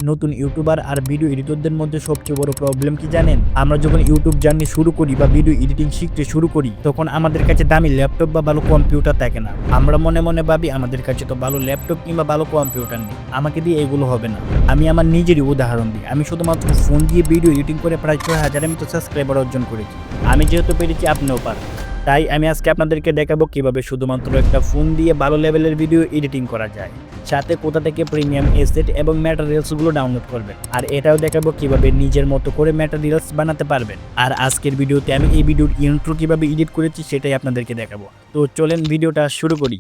নতুন ইউটিউবার আর ভিডিও এডিটরদের মধ্যে সবচেয়ে বড় প্রবলেম কি জানেন? আমরা যখন ইউটিউব জার্নি শুরু করি বা ভিডিও এডিটিং শিখতে শুরু করি, তখন আমাদের কাছে দামি ল্যাপটপ বা ভালো কম্পিউটার থাকে না। আমরা মনে মনে ভাবি আমাদের কাছে তো ভালো ল্যাপটপ কিংবা ভালো কম্পিউটার নেই, আমাকে দিয়ে এগুলো হবে না। আমি আমার নিজেরই উদাহরণ দিই। আমি শুধুমাত্র ফোন দিয়ে ভিডিও এডিটিং করে প্রায় ৬,০০০ মতো সাবস্ক্রাইবার অর্জন করেছি। আমি যেহেতু পেরেছি, আপনিও পারেন। তাই আমি আজকে আপনাদেরকে দেখাবো কিভাবে শুধুমাত্র একটা ফোন দিয়ে ভালো লেভেলের ভিডিও এডিটিং করা যায়, সাথে কোথা থেকে প্রিমিয়াম এসেট এবং ম্যাটেরিয়ালসগুলো ডাউনলোড করবেন, আর এটাও দেখাবো কিভাবে নিজের মতো করে ম্যাটেরিয়ালস বানাতে পারবেন। আর আজকের ভিডিওতে আমি এই ভিডিওর ইন্ট্রো কিভাবে এডিট করেছি সেটাই আপনাদেরকে দেখাবো। তো চলেন ভিডিওটা শুরু করি।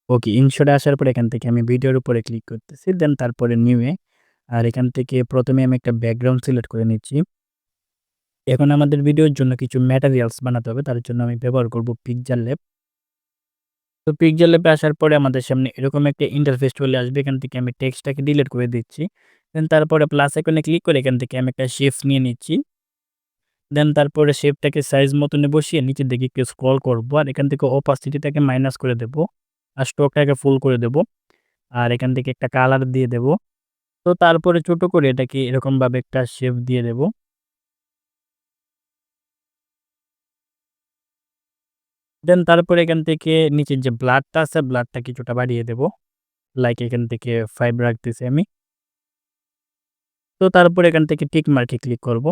ওকে, ইনশটে আসার পর এখান থেকে আমি ভিডিওর উপরে ক্লিক করতেছি, দেন তারপরে নিউয়ে। আর এখান থেকে প্রথমে আমি একটা ব্যাকগ্রাউন্ড সিলেক্ট করে নিচ্ছি। এখন আমাদের ভিডিওর জন্য কিছু ম্যাটেরিয়ালস বানাতে হবে, তার জন্য আমি ব্যবহার করব পিক্সেল ল্যাব। তো পিক্সেল ল্যাবে আসার পরে আমাদের সামনে এরকম একটা ইন্টারফেস চলে আসবে। এখান থেকে আমি টেক্সটটাকে ডিলিট করে দিচ্ছি। দেন তারপরে প্লাস আইকনে ক্লিক করে এখান থেকে আমি একটা শেপ নিয়ে নিচ্ছি। দেন তারপরে শেপটাকে সাইজ মতনে বসিয়ে নিচের দিকে একটু স্ক্রল করব। আর এখান থেকে অপাসিটিটাকে মাইনাস করে দেব। আর স্ট্রোকটাকে ফুল করে দেব। আর এখান থেকে একটা কালার দিয়ে দেব। তো তারপরে ছোট করে এটাকে এরকমভাবে একটা শেপ দিয়ে দেব। দেন তারপরে এখান থেকে নিচের যে ব্লাডটা আছে, ব্লাডটা কিছুটা বাড়িয়ে দেব। লাইক এখান থেকে 5 রাখতেছি আমি। তো তারপরে এখান থেকে টিক মার্কে ক্লিক করব।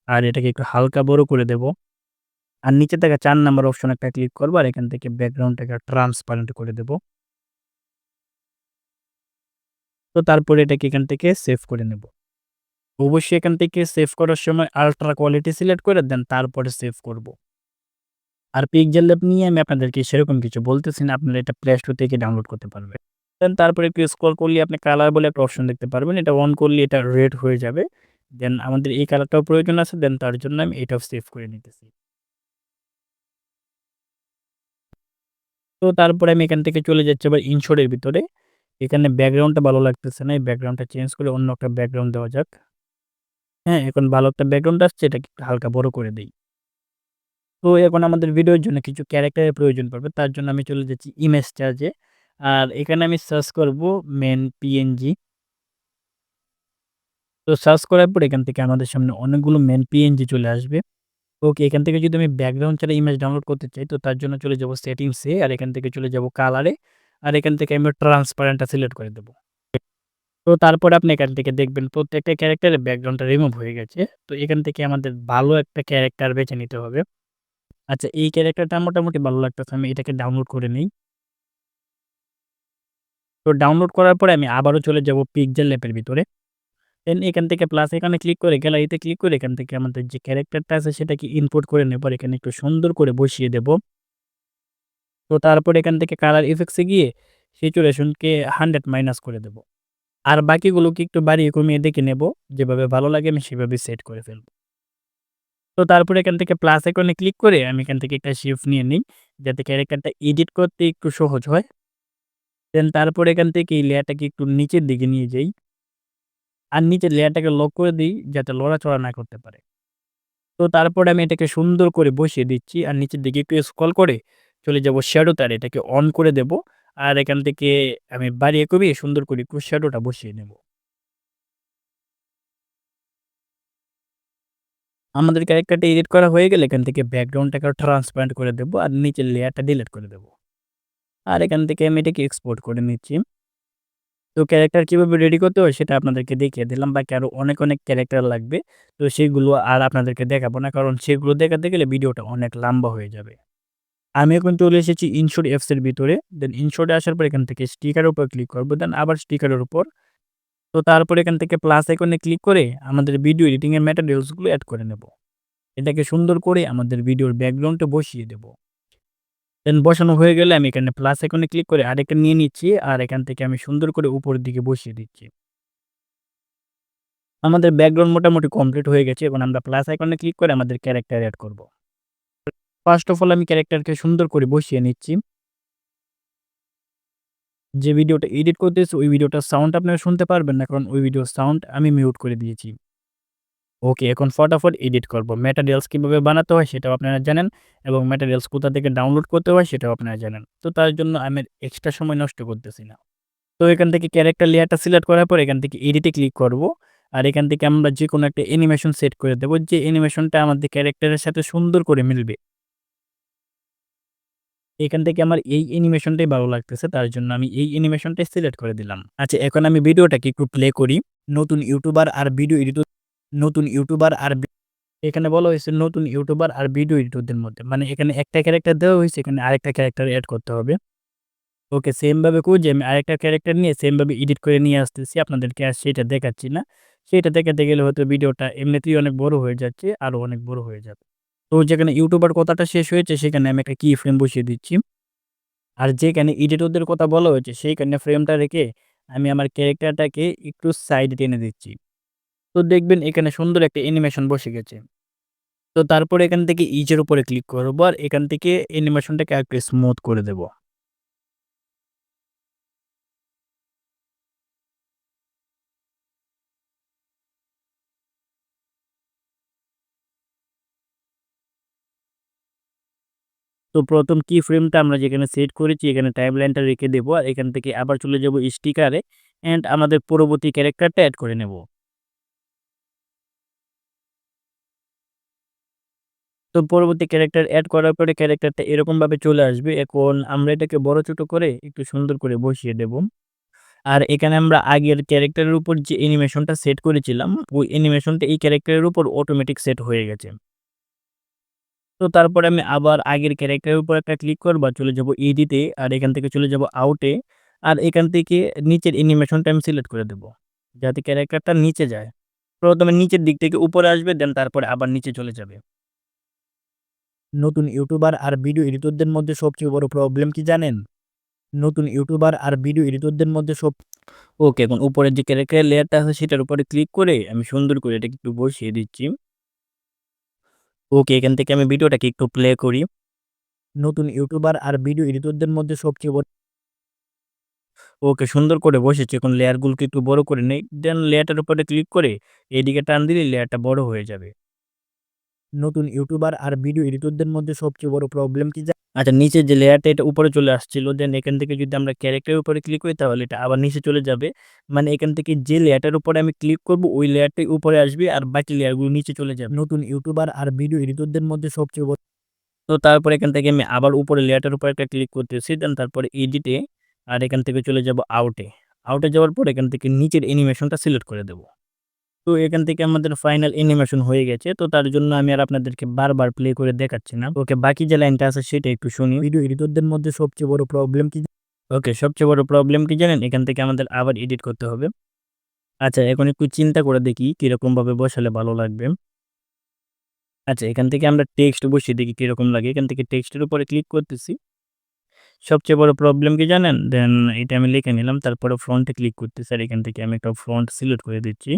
আর এটাকে একটু হালকা বড় করে দেব। আর নিচে থেকে ৪ নাম্বার অপশন একটা ক্লিক করব। আর এখান থেকে ব্যাকগ্রাউন্ডটাকে ট্রান্সপারেন্ট করে দেব। তো তারপরে এটাকে এখান থেকে সেভ করে নেব। অবশ্যই এখান থেকে সেভ করার সময় আল্ট্রা কোয়ালিটি সিলেক্ট করে দেন তারপরে সেভ করব। আর পিক্সেল ল্যাব নিয়ে আমি আপনাদেরকে সেরকম কিছু বলতেছি না, আপনারা এটা প্লে স্টোর থেকে ডাউনলোড করতে পারবেন। দেন তারপরে একটু স্ক্রল করলে আপনি কালার বলে একটা অপশন দেখতে পারবেন। এটা অন করলে এটা রেড হয়ে যাবে। দেন আমাদের এই কালারটাও প্রয়োজন আছে, দেন তার জন্য আমি এটাও সেভ করে নিতেছি। তো তারপরে আমি এখান থেকে চলে যাচ্ছি আবার ইনশটের ভিতরে। এখানে ব্যাকগ্রাউন্ডটা ভালো লাগতেছে না। এই ব্যাকগ্রাউন্ডটা চেঞ্জ করে অন্য একটা ব্যাকগ্রাউন্ড দেওয়া যাক। হ্যাঁ, এখন ভালো একটা ব্যাকগ্রাউন্ড আসছে, এটাকে একটু হালকা বড় করে দেই। তো এখন আমাদের ভিডিওর জন্য কিছু ক্যারেক্টারের প্রয়োজন পড়বে। তার জন্য আমি চলে যাচ্ছি ইমেজ চার্জে। আর এখানে আমি সার্চ করব মেন পিএনজি। তো সার্চ করার পর এখান থেকে আমাদের সামনে অনেকগুলো মেন পিএনজি চলে আসবে। ওকে, এখান থেকে যদি আমি ব্যাকগ্রাউন্ড ছাড়া ইমেজ ডাউনলোড করতে চাই, তো তার জন্য চলে যাব সেটিংসে। আর এখান থেকে চলে যাব কালারে। আর এখান থেকে আমি ট্রান্সপারেন্টটা সিলেক্ট করে দেব। তো তারপরে আপনি এখান থেকে দেখবেন প্রত্যেকটা ক্যারেক্টারের ব্যাকগ্রাউন্ডটা রিমুভ হয়ে গেছে। তো এখান থেকে আমাদের ভালো একটা ক্যারেক্টার বেছে নিতে হবে। আচ্ছা, এই ক্যারেক্টারটা মোটামুটি ভালো লাগতেছে। আমি এটাকে ডাউনলোড করে নেই। তো ডাউনলোড করার পরে আমি আবারও চলে যাব পিক্সেল ল্যাবের ভিতরে। দেন এখান থেকে প্লাস এখানে ক্লিক করে গ্যালারিতে ক্লিক করে এখান থেকে আমাদের যে ক্যারেক্টারটা আছে সেটাকে ইনপুট করে নেব। আর এখানে একটু সুন্দর করে বসিয়ে দেব। তো তারপরে এখান থেকে কালার ইফেক্টস এ গিয়ে স্যাচুরেশনকে 100 মাইনাস করে দেব। আর বাকিগুলোকে একটু বাড়িয়ে কমিয়ে দেখে নেব। যেভাবে ভালো লাগে আমি সেভাবে সেট করে ফেলব। তো তারপরে এখান থেকে প্লাস আইকনে ক্লিক করে আমি এখান থেকে একটা শিফট নিয়ে নিই, যাতে ক্যারেক্টারটা এডিট করতে একটু সহজ হয়। দেন তারপরে এখান থেকে এই লেয়ারটাকে একটু নিচের দিকে নিয়ে যাই। আর নিচের লেয়ারটাকে লক করে দিই যাতে লড়াচড়া না করতে পারে। তো তারপরে আমি এটাকে সুন্দর করে বসিয়ে দিচ্ছি। আর নিচের দিকে একটু স্ক্রল করে চলে যাব শ্যাডোতে, আর এটাকে অন করে দেব। আর এখান থেকে আমি বাড়িয়ে কমিয়ে সুন্দর করে একটু শ্যাডোটা বসিয়ে নেব। আমাদের ক্যারেক্টারটা এডিট করা হয়ে গেলে এখান থেকে ব্যাকগ্রাউন্ডটাকে ট্রান্সপারেন্ট করে দেব। আর নিচের লেয়ারটা ডিলিট করে দেব। আর এখান থেকে আমি এটাকে এক্সপোর্ট করে নিচ্ছি। তো ক্যারেক্টার কিভাবে রেডি করতে হয় সেটা আপনাদেরকে দেখিয়ে দিলাম। বাকি আরো অনেক ক্যারেক্টার লাগবে। তো সেগুলো আর আপনাদেরকে দেখাবো না। কারণ সেগুলো দেখাতে গেলে ভিডিওটা অনেক লম্বা হয়ে যাবে। আমি এখন চলে এসেছি ইনশট অ্যাপস এর ভিতরে। দেন ইনশট এ আসার পর এখান থেকে স্টিকার এর উপর ক্লিক করব। দেন আবার স্টিকার এর উপর। তো তারপরে এখান থেকে প্লাস আইকনে ক্লিক করে আমাদের ভিডিও এডিটিং এর ম্যাটেরিয়ালস গুলো এড করে নেব। এটাকে সুন্দর করে আমাদের ভিডিওর ব্যাকগ্রাউন্ডে বসিয়ে দেব। দেন বসানো হয়ে গেলে আমি এখানে প্লাস আইকনে ক্লিক করে আরেকটা নিয়ে নিচ্ছি। আর এখান থেকে আমি সুন্দর করে উপরের দিকে বসিয়ে দিচ্ছি। আমাদের ব্যাকগ্রাউন্ড মোটামুটি কমপ্লিট হয়ে গেছে। এখন আমরা প্লাস আইকনে ক্লিক করে আমাদের ক্যারেক্টার এড করব। ফার্স্ট অফ অল আমি ক্যারেক্টারকে সুন্দর করে বসিয়ে নিচ্ছি। যে ভিডিওটা এডিট করতেছি ওই ভিডিওটার সাউন্ড আপনারা শুনতে পারবেন না, কারণ ওই ভিডিওর সাউন্ড আমি মিউট করে দিয়েছি। ওকে, এখন ফটাফট এডিট করব। ম্যাটেরিয়ালস কিভাবে বানাতে হয় সেটাও আপনারা জানেন, এবং ম্যাটেরিয়ালস কোথা থেকে ডাউনলোড করতে হয় সেটাও আপনারা জানেন। তো তার জন্য আমি এক্সট্রা সময় নষ্ট করতেছি না। তো এখান থেকে ক্যারেক্টার লেয়ারটা সিলেক্ট করার পর এখান থেকে এডিটে ক্লিক করব। আর এখান থেকে আমরা যেকোনো একটা অ্যানিমেশন সেট করে দেব, যে অ্যানিমেশনটা আমাদের ক্যারেক্টারের সাথে সুন্দর করে মিলবে। এখান থেকে আমার এই অ্যানিমেশনটাই ভালো লাগতেছে। তার জন্য আমি এই অ্যানিমেশনটাই সিলেক্ট করে দিলাম। আচ্ছা, এখন আমি ভিডিওটাকে একটু প্লে করি। নতুন ইউটিউবার আর ভিডিও এডিটর নতুন ইউটিউবার আর এখানে বলা হয়েছে নতুন ইউটিউবার আর ভিডিও এডিটরদের মধ্যে। মানে এখানে একটা ক্যারেক্টার দেওয়া হয়েছে, এখানে আরেকটা ক্যারেক্টার এড করতে হবে। ওকে, সেম ভাবে যে আমি আরেকটা ক্যারেক্টার নিয়ে সেম ভাবে এডিট করে নিয়ে আসতেছি। আপনাদেরকে আর সেটা দেখাচ্ছি না। সেটা দেখাতে গেলে হয়তো ভিডিওটা এমনিতেই অনেক বড় হয়ে যাচ্ছে, আরো অনেক বড় হয়ে যাবে। তো যেখানে ইউটিউবার কথাটা শেষ হয়েছে সেখানে আমি একটা কি ফ্রেম বসিয়ে দিচ্ছি। আর যেখানে এডিটরদের কথা বলা হয়েছে সেইখানে ফ্রেমটা রেখে আমি আমার ক্যারেক্টারটাকে একটু সাইডে টেনে দিচ্ছি। তো দেখবেন এখানে সুন্দর একটা অ্যানিমেশন বসে গেছে। তো তারপরে এখান থেকে ইজের উপরে ক্লিক করব আর এখান থেকে অ্যানিমেশনটাকে আরেকটু স্মুথ করে দেব। তো ১ম কি ফ্রেমটা আমরা যেখানে সেট করেছি এখানে টাইমলাইনটা রেখে দেব। আর এখান থেকে আবার চলে যাব স্টিকারে অ্যান্ড আমাদের পরবর্তী ক্যারেক্টারটা এড করে নেব। তো পরবর্তী ক্যারেক্টার এড করার পরে ক্যারেক্টারটা এরকমভাবে চলে আসবে। এখন আমরা এটাকে বড় ছোট করে একটু সুন্দর করে বসিয়ে দেব। আর এখানে আমরা আগের ক্যারেক্টারের উপর যে অ্যানিমেশনটা সেট করেছিলাম, ওই অ্যানিমেশনটা এই ক্যারেক্টারের উপর অটোমেটিক সেট হয়ে গেছে। তো তারপরে আমি আবার আগের ক্যারেক্টারের উপর একটা ক্লিক করব আর চলে যাব এডিটে আর এখান থেকে চলে যাব আউটে। আর এখান থেকে নিচের অ্যানিমেশনটা আমি সিলেক্ট করে দেব। যাতে ক্যারেক্টারটা নিচে যায়। প্রথমে নিচের দিক থেকে উপরে আসবে দেন তারপরে আবার নিচে চলে যাবে। নতুন ইউটিউবার আর ভিডিও এডিটরদের মধ্যে সবচেয়ে বড় প্রবলেম কি জানেন? নতুন ইউটিউবার আর ভিডিও এডিটরদের মধ্যে ওকে, এখন উপরের যে ক্যারেক্টারের লেয়ারটা আছে সেটার উপরে ক্লিক করে আমি সুন্দর করে এটাকে একটু বসিয়ে দিচ্ছি। ওকে, এখান থেকে আমি ভিডিওটাকে একটু প্লে করি। নতুন ইউটিউবার আর ভিডিও এডিটরদের মধ্যে সবচেয়ে বড় ওকে, সুন্দর করে বসেছি। এখন লেয়ারগুলোকে একটু বড় করে নেই। দেন লেয়ারটার উপরে ক্লিক করে এদিকে টান দিলেই লেয়ারটা বড় হয়ে যাবে। নতুন ইউটিউবার আর ভিডিও এডিটরদের মধ্যে সবচেয়ে বড় প্রবলেম কি আচ্ছা, নিচের যে লেয়ারটা এটা উপরে চলে আসছিল। দেন এখান থেকে যদি আমরা ক্যারেক্টারের উপরে ক্লিক করি তাহলে এটা আবার নিচে চলে যাবে। মানে এখান থেকে যে লেয়ারটার উপরে আমি ক্লিক করব ওই লেয়ারটাই উপরে আসবে আর বাকি লেয়ারগুলো নিচে চলে যাবে। নতুন ইউটিউবার আর ভিডিও এডিটরদের মধ্যে সবচেয়ে বড় তো তারপরে এখান থেকে আমি আবার উপরে লেয়ারটার উপর একটা ক্লিক করতেছি। দেন তারপরে এডিটে আর এখান থেকে চলে যাব আউটে। আউটে যাওয়ার পর এখান থেকে নিচের অ্যানিমেশনটা সিলেক্ট করে দেব। তো এখান থেকে আমাদের ফাইনাল অ্যানিমেশন হয়ে গেছে। তো তার জন্য আমি আর আপনাদেরকে বারবার প্লে করে দেখাচ্ছি না। ওকে, বাকি যে লাইনটা আছে সেটা একটু শুনি। ভিডিও এডিটরদের মধ্যে সবচেয়ে বড় প্রবলেম কি ওকে, সবচেয়ে বড় প্রবলেম কি জানেন? এখান থেকে আমাদের আবার এডিট করতে হবে। আচ্ছা, এখন একটু চিন্তা করে দেখি কিরকম ভাবে বসালে ভালো লাগবে। আচ্ছা, এখান থেকে আমরা টেক্সট বসিয়ে দেখি কিরকম লাগে। এখান থেকে টেক্সটের উপরে ক্লিক করতেছি। সবচেয়ে বড় প্রবলেম কি জানেন? দেন এটা আমি লিখে নিলাম। তারপরে ফন্টে ক্লিক করতেছি আর এখান থেকে আমি একটা ফন্ট সিলেক্ট করে দিচ্ছি।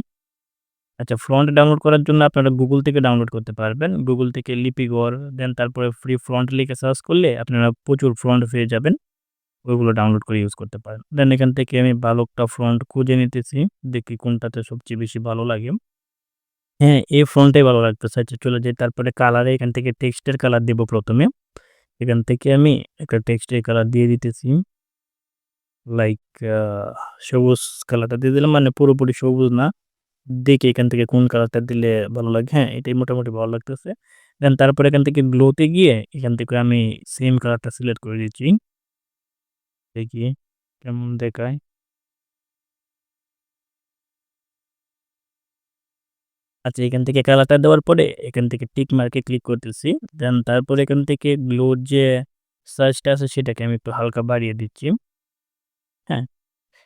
আচ্ছা, ফন্ট ডাউনলোড করার জন্য আপনারা Google থেকে ডাউনলোড করতে পারবেন। Google থেকে লিপিগড় দেন তারপরে ফ্রি ফন্ট লিখে সার্চ করলে আপনারা প্রচুর ফন্ট পেয়ে যাবেন। ওইগুলো ডাউনলোড করে ইউজ করতে পারেন। দেন এখান থেকে আমি ভালো একটা ফন্ট খুঁজে নিতেছি। দেখি কোনটাতে সবচেয়ে বেশি ভালো লাগে। হ্যাঁ, এই ফন্টটাই ভালো লাগতেছে। আচ্ছা, চলে যাই তারপরে কালারে এখান থেকে টেক্সটের কালার দিব ১ম এ। এখান থেকে আমি একটা টেক্সটের কালার দিয়ে দিতেছি। লাইক আ সবুজ কালারটা দিয়ে দিলাম। মানে পুরোপুরি সবুজ না। দেখি এখান থেকে কোন কালারটা দিলে ভালো লাগে। হ্যাঁ, এটাই মোটামুটি ভালো লাগতেছে। দেন তারপরে এখান থেকে গ্লো তে গিয়ে এখান থেকে আমি সেম কালারটা সিলেক্ট করে দিচ্ছি। দেখি কেমন দেখায়। আচ্ছা, এখান থেকে কালারটা দেওয়ার পরে এখান থেকে টিক মার্কে ক্লিক করতেছি। দেন তারপরে এখান থেকে গ্লোর যে সাইজটা আছে সেটাকে আমি একটু হালকা বাড়িয়ে দিচ্ছি। হ্যাঁ,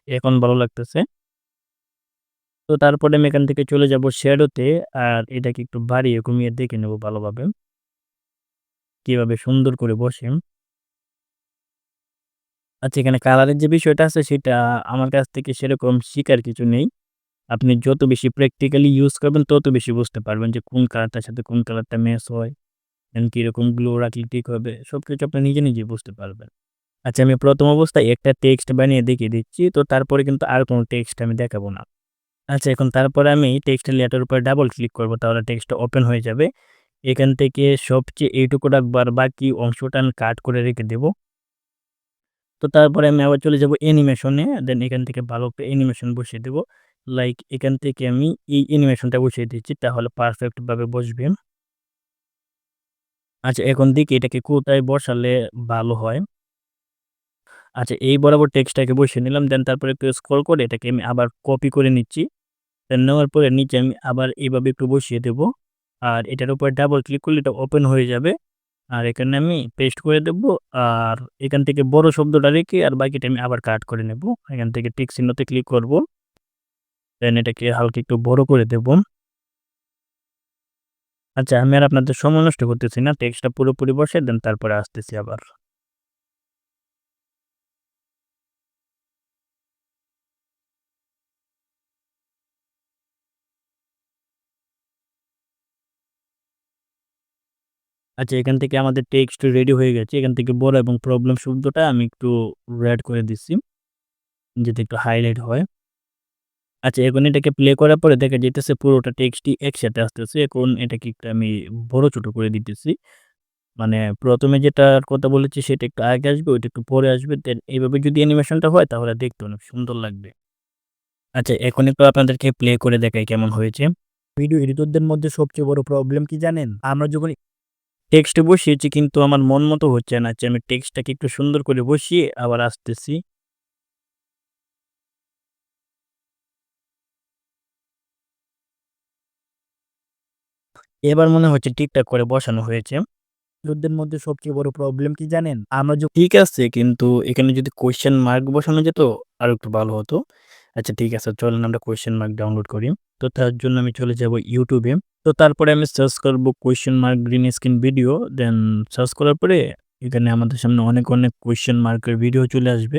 এখন ভালো লাগতেছে। তো তারপরে আমি এখান থেকে চলে যাব শ্যাডো তে আর এটাকে একটু বাড়িয়ে কমিয়ে দেখে নেব ভালোভাবে কিভাবে সুন্দর করে বসে। আচ্ছা, এখানে কালারের যে বিষয়টা আছে সেটা আমার কাছ থেকে সেরকম শিখার কিছু নেই। আপনি যত বেশি প্র্যাকটিক্যালি ইউজ করবেন তত বেশি বুঝতে পারবেন যে কোন কালারটার সাথে কোন কালারটা ম্যাচ হয়, এন্ড কিরকম গ্লো রাখলে ঠিক হবে। সবকিছু আপনি নিজে, নিজেই বুঝতে পারবেন। আচ্ছা, আমি ১ম অবস্থায় একটা টেক্সট বানিয়ে দেখিয়ে দিচ্ছি। তো তারপরে কিন্তু আর কোন টেক্সট আমি দেখাবো না। আচ্ছা, এখন তারপরে আমি টেক্সটের লেটার উপরে ডাবল ক্লিক করব তাহলে টেক্সটটা ওপেন হয়ে যাবে। এখান থেকে সবচেয়ে এইটুকু রাখবো আর বাকি অংশটা আমি কাট করে রেখে দেব। তো তারপরে আমি আবার চলে যাব অ্যানিমেশনে। দেন এখান থেকে ভালো একটা অ্যানিমেশন বসিয়ে দেব। লাইক এখান থেকে আমি এই অ্যানিমেশনটা বসিয়ে দিচ্ছি, তাহলে পারফেক্ট ভাবে বসবে। আচ্ছা, এখন দেখি এটাকে কোথায় বসালে ভালো হয়। আচ্ছা, এই বরাবর টেক্সটটাকে বসিয়ে নিলাম। দেন তারপরে একটু স্ক্রল করে এটাকে আমি আবার কপি করে নিচ্ছি। দেন নেওয়ার পরে নিচে আমি আবার এভাবে একটু বসিয়ে দেব। আর এটার উপর ডাবল ক্লিক করলে এটা ওপেন হয়ে যাবে। আর এখানে আমি পেস্ট করে দেব। আর এখান থেকে বড় শব্দটা রেখে আর বাকিটা আমি আবার কাট করে নেব। এখান থেকে টিক চিহ্নতে ক্লিক করব। দেন এটাকে হালকা একটু বড় করে দেব। আচ্ছা, আমি আর আপনাদের সময় নষ্ট করতেছি না। টেক্সটটা পুরোপুরি বসায় দেন তারপরে আসতেছি আবার। আচ্ছা, এখান থেকে আমাদের টেক্সট রেডি হয়ে গেছে। এখান থেকে বড় এবং প্রবলেম শব্দটা আমি একটু রেড করে দিচ্ছি, যাতে একটু হাইলাইট হয়। আচ্ছা, এখন এটাকে প্লে করার পরে দেখা যাইতেছে পুরোটা টেক্সটই একসাথে আসতেছে। এখন এটাকে একটু আমি বড় ছোট করে দিতেছি। মানে ১ম এ যেটার কথা বলেছি সেটা একটু আগে আসবে, ওইটা একটু পরে আসবে। দেন এভাবে যদি অ্যানিমেশনটা হয় তাহলে দেখতে অনেক সুন্দর লাগবে। আচ্ছা, এখন একটু আপনাদেরকে প্লে করে দেখাই কেমন হয়েছে। ভিডিও এডিটরদের মধ্যে সবচেয়ে বড় প্রবলেম কি জানেন? আমরা যখন টেক্সটে বসিয়েছি কিন্তু আমার মন মতো হচ্ছে না। আচ্ছা, আমি টেক্সটটাকে একটু সুন্দর করে বসিয়ে আবার আসতেছি। এবার মনে হচ্ছে ঠিকঠাক করে বসানো হয়েছে। এডিটরদের মধ্যে সবচেয়ে বড় প্রবলেম কি জানেন? আমরা ঠিক আছে, কিন্তু এখানে যদি কোয়েশ্চেন মার্ক বসানো যেত আরো একটু ভালো হতো। আচ্ছা, ঠিক আছে, চলেন আমরা কোয়েশ্চেন মার্ক ডাউনলোড করি। তো তার জন্য আমি চলে যাব YouTube এ। তো তারপরে আমি সার্চ করব question mark green screen video. Then search করার পরে এখানে আমাদের সামনে অনেক কোয়েশ্চেন মার্কের ভিডিও চলে আসবে।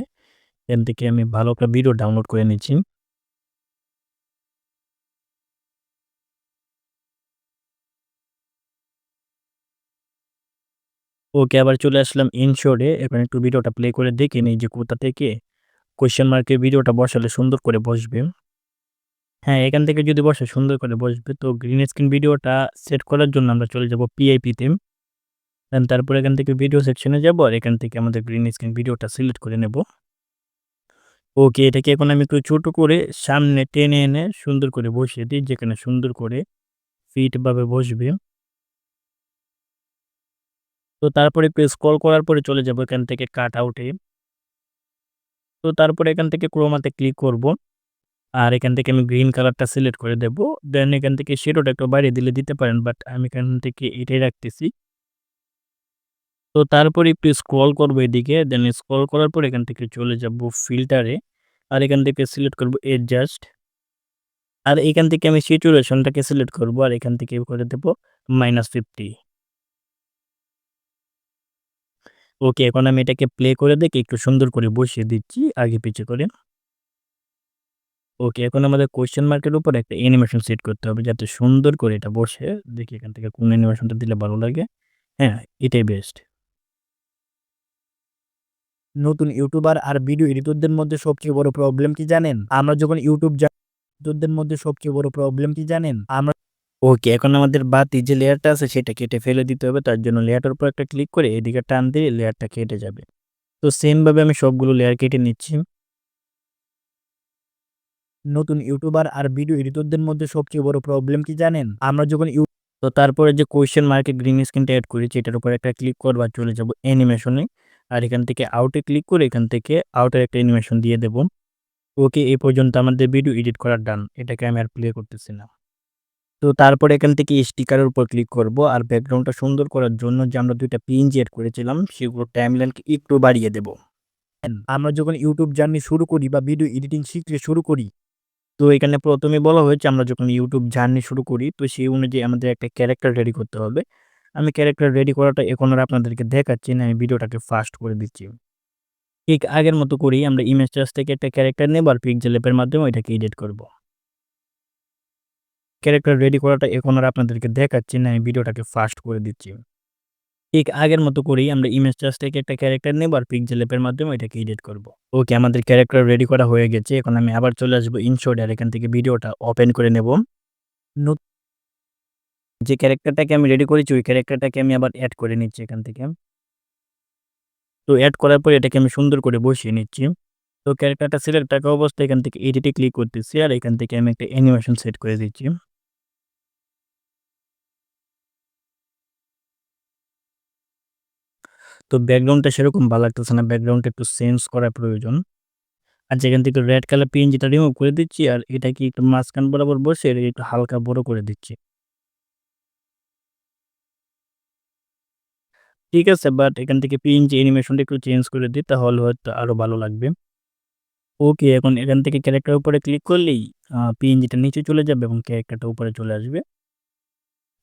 এখান থেকে আমি ভালো একটা ভিডিও ডাউনলোড করে নিচ্ছি। ওকে, আবার চলে আসলাম ইনশোর্ট এ। এখন একটু ভিডিওটা প্লে করে দেখে নেই যে কোথা থেকে কোয়েশ্চেন মার্কের ভিডিওটা বসালে সুন্দর করে বসবে। হ্যাঁ, এখান থেকে যদি বসে সুন্দর করে বসবে। তো গ্রিন স্ক্রিন ভিডিওটা সেট করার জন্য আমরা চলে যাব পিআইপি তে। দেন তারপরে এখান থেকে ভিডিও সেকশনে যাবো আর এখান থেকে আমাদের গ্রিন স্ক্রিন ভিডিওটা সিলেক্ট করে নেব। ওকে, এটাকে এখন আমি একটু ছোট করে সামনে টেনে এনে সুন্দর করে বসিয়ে দিই, যেখানে সুন্দর করে ফিট ভাবে বসবে। তো তারপরে একটু স্ক্রল করার পরে চলে যাব এখান থেকে কাট আউট এ। তো তারপরে এখান থেকে ক্রোমাতে ক্লিক করব। আর এখান থেকে আমি গ্রিন কালারটা সিলেক্ট করে দেব। দেন এখান থেকে শ্যাডোটা একটু বাড়িয়ে দিলে দিতে পারেন। বাট আমি এখান থেকে এটাই রাখতেছি। তো তারপরে একটু স্ক্রল করব এদিকে। দেন স্ক্রল করার পর এখান থেকে চলে যাব ফিল্টারে। আর এখান থেকে সিলেক্ট করব অ্যাডজাস্ট। আর এখান থেকে আমি স্যাচুরেশনটাকে সিলেক্ট করব। আর এখান থেকে করে দেব -50। ওকে, এখন আমি এটাকে প্লে করে দেখে একটু সুন্দর করে বসিয়ে দিচ্ছি আগে পিছে করে। ওকে, এখন আমাদের কোয়েশ্চেন মার্কের উপর একটা অ্যানিমেশন সেট করতে হবে যাতে সুন্দর করে এটা বসে। দেখি এখান থেকে কোন অ্যানিমেশনটা দিলে ভালো লাগে। হ্যাঁ, এটাই বেস্ট। নতুন ইউটিউবার আর ভিডিও এডিটরদের মধ্যে সবচেয়ে বড় প্রবলেম কি জানেন? আমরা যখন এডিটরদের মধ্যে সবচেয়ে বড় প্রবলেম কি জানেন? ওকে, এখন আমাদের বাতি যে লেয়ারটা আছে সেটা কেটে ফেলে দিতে হবে। তার জন্য লেয়ারটার উপর একটা ক্লিক করে এদিকে টান দিয়ে লেয়ারটা কেটে যাবে। তো সেম ভাবে আমি সবগুলো লেয়ার কেটে নিচ্ছি। নতুন ইউটিউবার আর ভিডিও এডিটরদের মধ্যে সবচেয়ে বড় প্রবলেম কি জানেন? আমরা যখন তো তারপরে যে কোয়েশ্চেন মার্কে গ্রিন স্ক্রিনটা এড করেছি এটার উপর একটা ক্লিক করব আর চলে যাব অ্যানিমেশনে। আর এখান থেকে আউটে ক্লিক করে এখান থেকে আউটের একটা অ্যানিমেশন দিয়ে দেব। ওকে, এই পর্যন্ত আমাদের ভিডিও এডিট করা ডান। এটাকে আমি আর প্লে করতেছি না। তো তারপরে এখান থেকে স্টিকারের উপর ক্লিক করব আর ব্যাকগ্রাউন্ডটা সুন্দর করার জন্য যে আমরা ২ টা পিএনজি এড করেছিলাম সেগুলো টাইমলাইনকে একটু বাড়িয়ে দেব। আমরা যখন YouTube জার্নি শুরু করি বা ভিডিও এডিটিং শিখতে শুরু করি, তো এখানে ১ম এ বলা হয়েছে আমরা যখন YouTube জার্নি শুরু করি তো সেই অনুযায়ী আমাদের একটা ক্যারেক্টার রেডি করতে হবে। আমি ক্যারেক্টার রেডি করাটা এখন আর আপনাদেরকে দেখাচ্ছি না, আমি ভিডিওটাকে ফাস্ট করে দিচ্ছি। ঠিক আগের মতো করেই আমরা ইমেজ ট্রাস থেকে একটা ক্যারেক্টার নেব আর পিক্সেল ল্যাব এর মাধ্যমে ওইটাকে এডিট করব। ক্যারেক্টার রেডি করাটা এখন আর আপনাদেরকে দেখাচ্ছি না, আমি ভিডিওটাকে ফাস্ট করে দিচ্ছি। ঠিক আগের মতো করেই আমরা ইমেজ ট্রাস থেকে একটা ক্যারেক্টার নেব আর পিক্সেল ল্যাব এর মাধ্যমে ওইটাকে এডিট করব। ওকে, আমাদের ক্যারেক্টার রেডি করা হয়ে গেছে। এখন আমি আবার চলে আসবো ইনশট আর এখান থেকে ভিডিওটা ওপেন করে নেব। নত যে ক্যারেক্টারটাকে আমি রেডি করেছি ওই ক্যারেক্টারটাকে আমি আবার এড করে নিচ্ছি এখান থেকে। তো এড করার পরে এটাকে আমি সুন্দর করে বসিয়ে নিচ্ছি। তো ক্যারেক্টারটা সিলেক্ট থাকা অবস্থায় এখান থেকে এডিটে ক্লিক করতেছি আর এখান থেকে আমি একটা অ্যানিমেশন সেট করে দিচ্ছি। তো ব্যাকগ্রাউন্ডটা সেরকম ভাল লাগতেছে না। ব্যাকগ্রাউন্ডটা একটু চেঞ্জ করা প্রয়োজন। আর যেখান থেকে রেড কালার পিএনজিটা রিমুভ করে দিচ্ছি আর এটাকে একটু মাঝখান বরাবর বসে এটাকে একটু হালকা বড় করে দিচ্ছি। ঠিক আছে, বাট এখান থেকে পিএনজি অ্যানিমেশনটা একটু চেঞ্জ করে দিই তাহলে হয়তো আরো ভালো লাগবে। ওকে, এখন এখান থেকে ক্যারেক্টার উপরে ক্লিক করলেই পিএনজিটা নিচে চলে যাবে এবং ক্যারেক্টারটা উপরে চলে আসবে।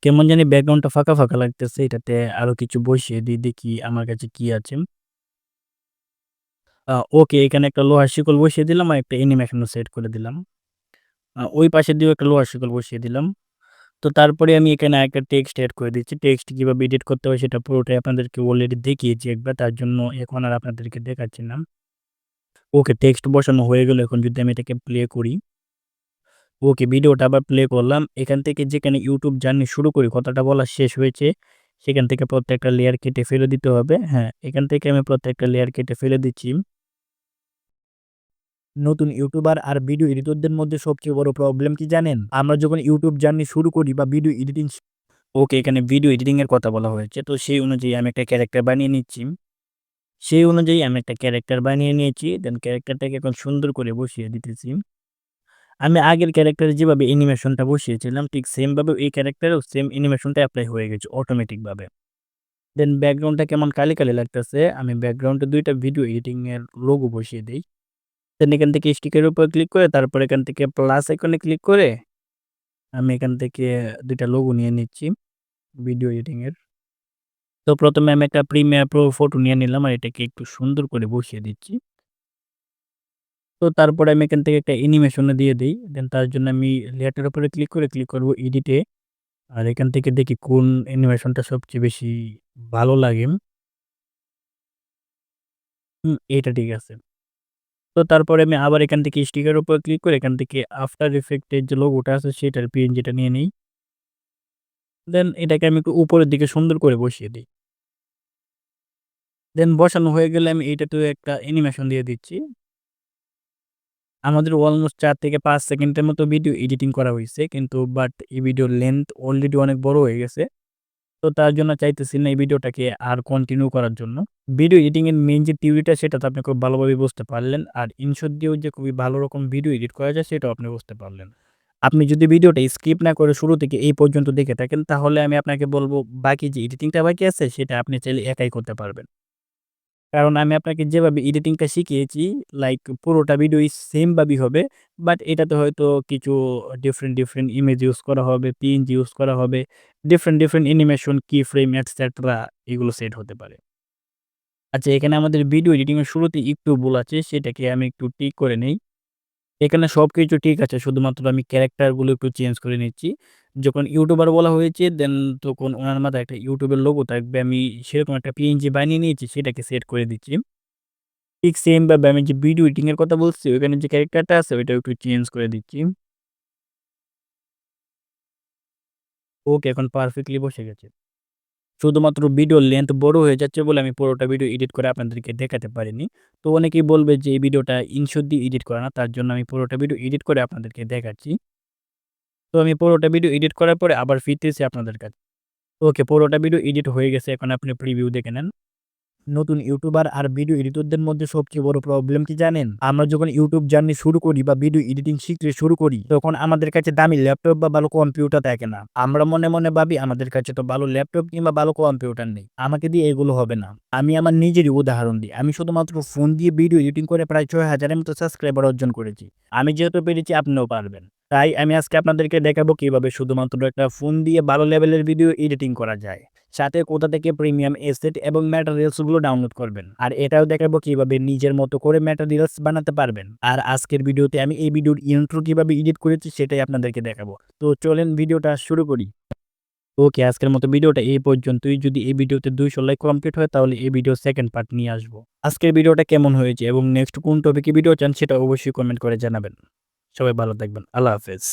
কেমন জানি ব্যাকগ্রাউন্ডটা ফাঁকা, ফাঁকা লাগতেছে। এটাতে আরো কিছু বসিয়ে দিই, দেখি আমার কাছে কি আছে। ওকে, এখানে একটা লোহার শিকল বসিয়ে দিলাম আর একটা অ্যানিমেশনও সেট করে দিলাম। ওই পাশে দিয়েও একটা লোহার শিকল বসিয়ে দিলাম। তো তারপরে আমি এখানে আরেকটা টেক্সট এড করে দিচ্ছি। টেক্সট কিভাবে এডিট করতে হয় সেটা পুরোটাই আপনাদেরকে অলরেডি দেখিয়েছি একবার। তার জন্য এখন আর আপনাদেরকে দেখাচ্ছি না। ওকে, টেক্সট বসানো হয়ে গেল। এখন যদি আমি এটাকে প্লে করি। ওকে, ভিডিওটা আবার প্লে করলাম। এখান থেকে যেখানে YouTube জার্নি শুরু করি কথাটা বলা শেষ হয়েছে, সেখান থেকে প্রত্যেকটা লেয়ার কেটে ফেলে দিতে হবে। হ্যাঁ, এখান থেকে আমি প্রত্যেকটা লেয়ার কেটে ফেলে দিচ্ছি। নতুন ইউটিউবার আর ভিডিও এডিটরদের মধ্যে সবচেয়ে বড় প্রবলেম কি জানেন? আমরা যখন YouTube জার্নি শুরু করি বা ভিডিও এডিটিং ওকে, এখানে ভিডিও এডিটিং এর কথা বলা হয়েছে। তো সেই অনুযায়ী আমি একটা ক্যারেক্টার বানিয়ে নিচ্ছি। সেই অনুযায়ী আমি একটা ক্যারেক্টার বানিয়ে নিয়েছি। দেন ক্যারেক্টারটাকে এখন সুন্দর করে বসিয়ে দিতেছি। আমি আগের ক্যারেক্টারে যেভাবে অ্যানিমেশনটা বসিয়েছিলাম ঠিক সেম ভাবে এই ক্যারেক্টারেও সেম অ্যানিমেশনটা এপ্লাই হয়ে গেছে অটোমেটিক ভাবে। দেন ব্যাকগ্রাউন্ডটা কেমন কালি, কালি লাগতেছে। আমি ব্যাকগ্রাউন্ডে ২ টা ভিডিও এডিটিং এর লোগো বসিয়ে দেই। দেন এখান থেকে স্টিকের উপর ক্লিক করে তারপর এখান থেকে প্লাস আইকনে ক্লিক করে আমি এখান থেকে ২ টা লোগো নিয়ে নিচ্ছি ভিডিও এডিটিং এর। তো ১ম এ আমি একটা প্রিমিয়ার প্রো ফটো নিয়ে নিলাম আর এটাকে একটু সুন্দর করে বসিয়ে দিচ্ছি। তো তারপরে আমি এখান থেকে একটা অ্যানিমেশন দিয়ে দেই। দেন তার জন্য আমি লেয়ারটার উপরে ক্লিক করব এডিটে। আর এখান থেকে দেখি কোন অ্যানিমেশনটা সবচেয়ে বেশি ভালো লাগে। এইটা ঠিক আছে। তো তারপরে আমি আবার এখান থেকে স্টিকার এর উপর ক্লিক করে এখান থেকে আফটার ইফেক্ট এর যে লোগোটা আছে সেটার পিএনজিটা নিয়ে নেই। দেন এটাকে আমি একটু উপরের দিকে সুন্দর করে বসিয়ে দেই। দেন বসানো হয়ে গেলে আমি এইটাতেও একটা অ্যানিমেশন দিয়ে দিচ্ছি। আমাদের অলমোস্ট ৪ থেকে ৫ সেকেন্ডের মতো ভিডিও এডিটিং করা হইছে। কিন্তু বাট এই ভিডিওর লেংথ অলরেডি অনেক বড় হয়ে গেছে। তো তার জন্য চাইতেছি না এই ভিডিওটাকে আর কন্টিনিউ করার জন্য। ভিডিও এডিটিং এর মেইন যে থিওরিটা সেটা তো আপনি খুব ভালোভাবে বুঝতে পারলেন। আর ইনশট দিয়েও যে খুবই ভালো রকম ভিডিও এডিট করা যায় সেটাও আপনি বুঝতে পারলেন। আপনি যদি ভিডিওটা স্কিপ না করে শুরু থেকে এই পর্যন্ত দেখে থাকেন তাহলে আমি আপনাকে বলব বাকি যে এডিটিংটা বাকি আছে সেটা আপনি চাইলে একাই করতে পারবেন। কারণ আমি আপনাকে যেভাবে এডিটিংটা শিখিয়েছি লাইক পুরোটা ভিডিওই সেম ভাবেই হবে। বাট এটাতে হয়তো কিছু ডিফারেন্ট, ডিফারেন্ট ইমেজ ইউজ করা হবে, পিএনজি ইউজ করা হবে, ডিফারেন্ট, ডিফারেন্ট অ্যানিমেশন, কি ফ্রেম এটসেট্রা এগুলো সেট হতে পারে। আচ্ছা, এখানে আমাদের ভিডিও এডিটিং এর শুরুতে একটু ভুল আছে সেটাকে আমি একটু ঠিক করে নেই। এখানে সবকিছু ঠিক আছে। শুধুমাত্র আমি ক্যারেক্টার গুলো একটু চেঞ্জ করে নিচ্ছি। যখন ইউটিউবার বলা হয়েছে দেন তখন উনার মাথায় একটা ইউটিউবের লোগো থাকবে। আমি সেরকম একটা পিএনজি বানিয়ে নিয়েছি সেটাকে সেট করে দিচ্ছি। ঠিক সেম ভাবে আমি যে ভিডিও এডিটিং এর কথা বলছি ওইখানে যে ক্যারেক্টারটা আছে ওইটাও একটু চেঞ্জ করে দিচ্ছি। ওকে, এখন পারফেক্টলি বসে গেছে। শুধুমাত্র ভিডিওর লেন্থ বড় হয়ে যাচ্ছে বলে আমি পুরোটা ভিডিও এডিট করে আপনাদেরকে দেখাতে পারিনি। তো অনেকেই বলবে যে এই ভিডিওটা ইনশট দিয়ে এডিট করা না। তার জন্য আমি পুরোটা ভিডিও এডিট করে আপনাদেরকে দেখাচ্ছি। তো আমি পুরোটা ভিডিও এডিট করার পরে আবার ফিরতেছি আপনাদের কাছে। ওকে, পুরোটা ভিডিও এডিট হয়ে গেছে। এখন আপনি প্রিভিউ দেখে নেন। নতুন ইউটিউবার আর ভিডিও এডিটরদের মধ্যে সবচেয়ে বড় প্রবলেম কি জানেন? আমরা যখন ইউটিউব জার্নি শুরু করি বা ভিডিও এডিটিং শিখতে শুরু করি, তখন আমাদের কাছে দামি ল্যাপটপ বা ভালো কম্পিউটার থাকে না। আমরা মনে, মনে ভাবি আমাদের কাছে তো ভালো ল্যাপটপ কিংবা ভালো কম্পিউটার নেই। আমাকে দিয়ে এগুলো হবে না। আমি আমার নিজেরই উদাহরণ দিই। আমি শুধুমাত্র ফোন দিয়ে ভিডিও এডিটিং করে প্রায় ৬,০০০ এর মতো সাবস্ক্রাইবার অর্জন করেছি। আমি যেহেতু পেরেছি আপনিও পারবেন। তাই আমি আজকে আপনাদেরকে দেখাবো কিভাবে শুধুমাত্র একটা ফোন দিয়ে ভালো লেভেলের ভিডিও এডিটিং করা যায়। সাথে কোথা থেকে প্রিমিয়াম এসেট এবং ম্যাটেরিয়ালস গুলো ডাউনলোড করবেন। আর এটাও দেখাবো কিভাবে নিজের মতো করে ম্যাটেরিয়ালস বানাতে পারবেন। আর আজকের ভিডিওতে আমি এই ভিডিওর ইন্ট্রো কিভাবে এডিট করেছি সেটাই আপনাদেরকে দেখাবো। তো চলেন ভিডিওটা শুরু করি। ওকে, আজকের মতো ভিডিওটা এই পর্যন্তই। যদি এই ভিডিওতে ২০০ লাইক কমপ্লিট হয় তাহলে এই ভিডিওর সেকেন্ড পার্ট নিয়ে আসবো। আজকের ভিডিওটা কেমন হয়েছে এবং নেক্সট কোন টপিকে ভিডিও চান সেটা অবশ্যই কমেন্ট করে জানাবেন। সবাই ভালো থাকবেন। আল্লাহ হাফেজ।